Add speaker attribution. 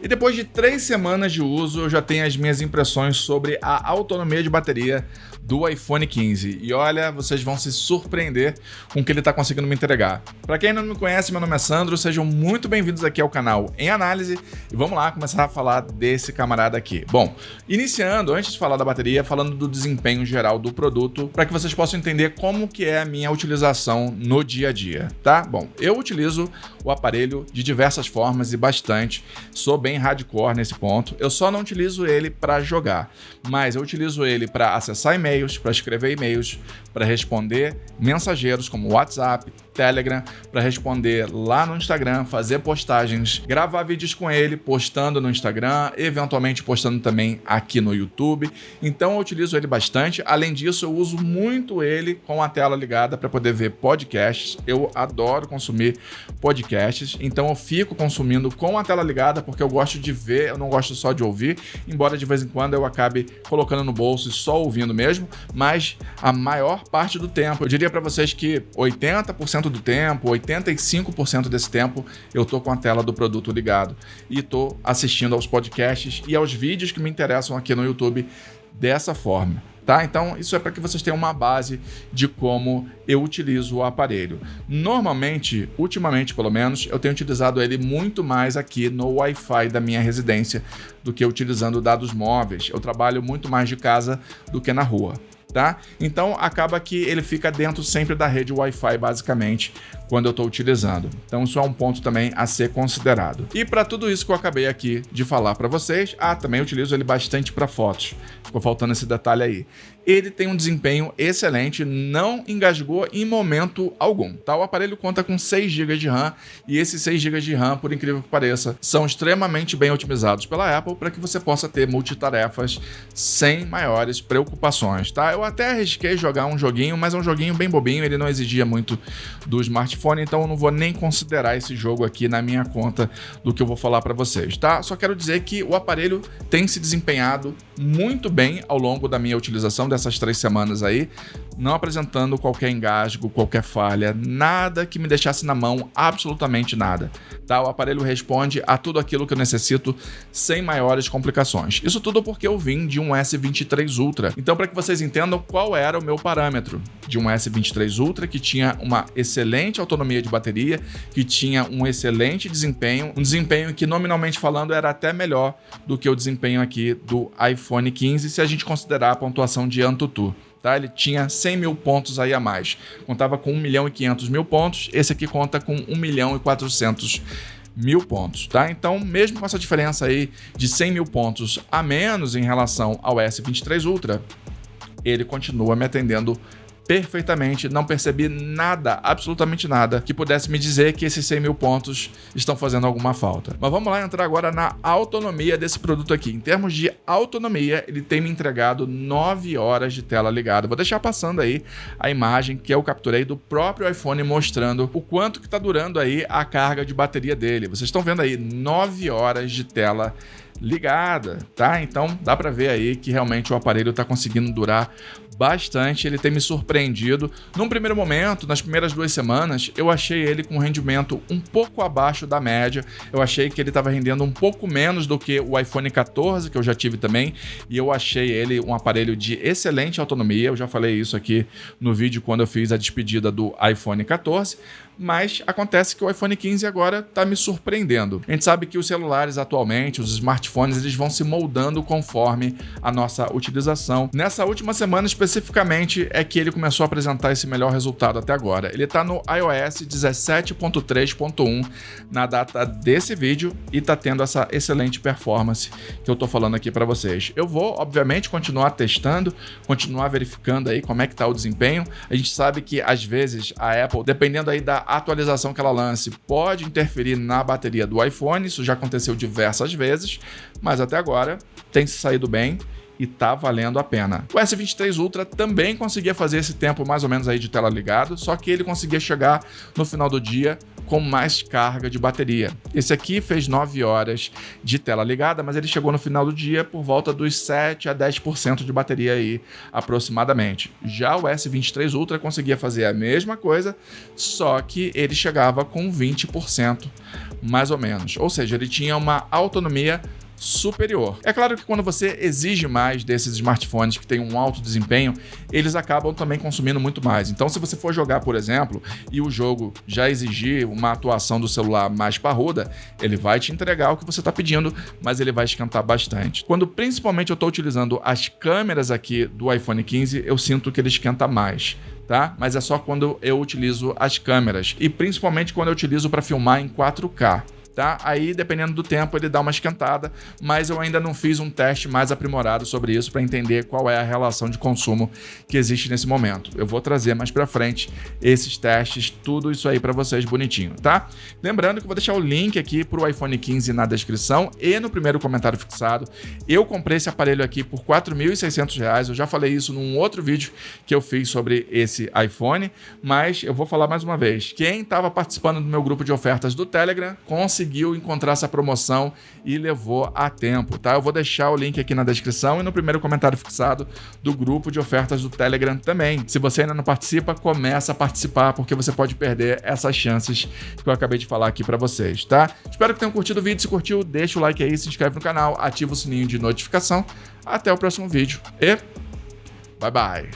Speaker 1: E depois de 3 semanas de uso, eu já tenho as minhas impressões sobre a autonomia de bateria do iPhone 15. E olha, vocês vão se surpreender com o que ele está conseguindo me entregar. Para quem não me conhece, meu nome é Sandro, sejam muito bem-vindos aqui ao canal Em Análise. E vamos lá começar a falar desse camarada aqui. Bom, iniciando, antes de falar da bateria, falando do desempenho geral do produto, para que vocês possam entender como que é a minha utilização no dia a dia, tá? Bom, eu utilizo o aparelho de diversas formas e bastante, sou bem hardcore nesse ponto. Eu só não utilizo ele para jogar, mas eu utilizo ele para acessar e-mails, para escrever e-mails, para responder mensageiros como WhatsApp, Telegram, para responder lá no Instagram, fazer postagens, gravar vídeos com ele, postando no Instagram, eventualmente postando também aqui no YouTube. Então eu utilizo ele bastante. Além disso, eu uso muito ele com a tela ligada para poder ver podcasts. Eu adoro consumir podcasts, então eu fico consumindo com a tela ligada porque eu gosto de ver, eu não gosto só de ouvir, embora de vez em quando eu acabe colocando no bolso e só ouvindo mesmo, mas a maior parte do tempo, eu diria para vocês que 80% do tempo, 85% desse tempo, eu tô com a tela do produto ligado e tô assistindo aos podcasts e aos vídeos que me interessam aqui no YouTube dessa forma. Tá? Então, isso é para que vocês tenham uma base de como eu utilizo o aparelho. Normalmente, ultimamente pelo menos, eu tenho utilizado ele muito mais aqui no Wi-Fi da minha residência do que utilizando dados móveis. Eu trabalho muito mais de casa do que na rua. Tá? Então acaba que ele fica dentro sempre da rede Wi-Fi basicamente quando eu estou utilizando. Então isso é um ponto também a ser considerado. E para tudo isso que eu acabei aqui de falar para vocês, também utilizo ele bastante para fotos. Ficou faltando esse detalhe aí. Ele tem um desempenho excelente, não engasgou em momento algum. Tá? O aparelho conta com 6 GB de RAM e esses 6 GB de RAM, por incrível que pareça, são extremamente bem otimizados pela Apple para que você possa ter multitarefas sem maiores preocupações. Tá? Eu até arrisquei jogar um joguinho, mas é um joguinho bem bobinho, ele não exigia muito do smartphone, então eu não vou nem considerar esse jogo aqui na minha conta do que eu vou falar para vocês. Tá? Só quero dizer que o aparelho tem se desempenhado muito bem ao longo da minha utilização dessas 3 semanas aí, não apresentando qualquer engasgo, qualquer falha, nada que me deixasse na mão, absolutamente nada. Tá? O aparelho responde a tudo aquilo que eu necessito sem maiores complicações. Isso tudo porque eu vim de um S23 Ultra. Então, para que vocês entendam qual era o meu parâmetro de um S23 Ultra, que tinha uma excelente autonomia de bateria, que tinha um excelente desempenho, um desempenho que nominalmente falando era até melhor do que o desempenho aqui do iPhone 15, se a gente considerar a pontuação de AnTuTu. Tá? Ele tinha 100 mil pontos aí a mais. Contava com 1.500.000 pontos, esse aqui conta com 1.400.000 pontos, tá? Então, mesmo com essa diferença aí de 100 mil pontos a menos em relação ao S23 Ultra, ele continua me atendendo perfeitamente, não percebi nada, absolutamente nada, que pudesse me dizer que esses 100 mil pontos estão fazendo alguma falta. Mas vamos lá entrar agora na autonomia desse produto aqui. Em termos de autonomia, ele tem me entregado 9 horas de tela ligada. Vou deixar passando aí a imagem que eu capturei do próprio iPhone mostrando o quanto que está durando aí a carga de bateria dele. Vocês estão vendo aí 9 horas de tela ligada, tá? Então dá para ver aí que realmente o aparelho está conseguindo durar bastante, ele tem me surpreendido. Num primeiro momento, nas primeiras 2 semanas, eu achei ele com um rendimento um pouco abaixo da média. Eu achei que ele estava rendendo um pouco menos do que o iPhone 14, que eu já tive também, e eu achei ele um aparelho de excelente autonomia. Eu já falei isso aqui no vídeo quando eu fiz a despedida do iPhone 14, mas acontece que o iPhone 15 agora está me surpreendendo. A gente sabe que os celulares atualmente, os smartphones, eles vão se moldando conforme a nossa utilização. Nessa última semana especificamente é que ele começou a apresentar esse melhor resultado até agora. Ele está no iOS 17.3.1 na data desse vídeo e está tendo essa excelente performance que eu estou falando aqui para vocês. Eu vou, obviamente, continuar testando, continuar verificando aí como é que está o desempenho. A gente sabe que às vezes a Apple, dependendo aí da atualização que ela lance, pode interferir na bateria do iPhone. Isso já aconteceu diversas vezes, mas até agora tem se saído bem e tá valendo a pena. O S23 Ultra também conseguia fazer esse tempo mais ou menos aí de tela ligada, só que ele conseguia chegar no final do dia com mais carga de bateria. Esse aqui fez 9 horas de tela ligada, mas ele chegou no final do dia por volta dos 7 a 10% de bateria aí, aproximadamente. Já o S23 Ultra conseguia fazer a mesma coisa, só que ele chegava com 20% mais ou menos. Ou seja, ele tinha uma autonomia superior. É claro que quando você exige mais desses smartphones que têm um alto desempenho, eles acabam também consumindo muito mais. Então, se você for jogar, por exemplo, e o jogo já exigir uma atuação do celular mais parruda, ele vai te entregar o que você está pedindo, mas ele vai esquentar bastante. Quando principalmente eu estou utilizando as câmeras aqui do iPhone 15, eu sinto que ele esquenta mais. Tá? Mas é só quando eu utilizo as câmeras e principalmente quando eu utilizo para filmar em 4K. Tá? Aí, dependendo do tempo, ele dá uma esquentada, mas eu ainda não fiz um teste mais aprimorado sobre isso para entender qual é a relação de consumo que existe nesse momento. Eu vou trazer mais para frente esses testes, tudo isso aí para vocês bonitinho, tá? Lembrando que eu vou deixar o link aqui para o iPhone 15 na descrição e no primeiro comentário fixado. Eu comprei esse aparelho aqui por R$ 4.600, eu já falei isso num outro vídeo que eu fiz sobre esse iPhone, mas eu vou falar mais uma vez. Quem estava participando do meu grupo de ofertas do Telegram conseguiu encontrar essa promoção e levou a tempo, tá? Eu vou deixar o link aqui na descrição e no primeiro comentário fixado do grupo de ofertas do Telegram também. Se você ainda não participa, começa a participar, porque você pode perder essas chances que eu acabei de falar aqui para vocês, tá? Espero que tenham curtido o vídeo. Se curtiu, deixa o like aí, se inscreve no canal, ativa o sininho de notificação. Até o próximo vídeo e bye bye!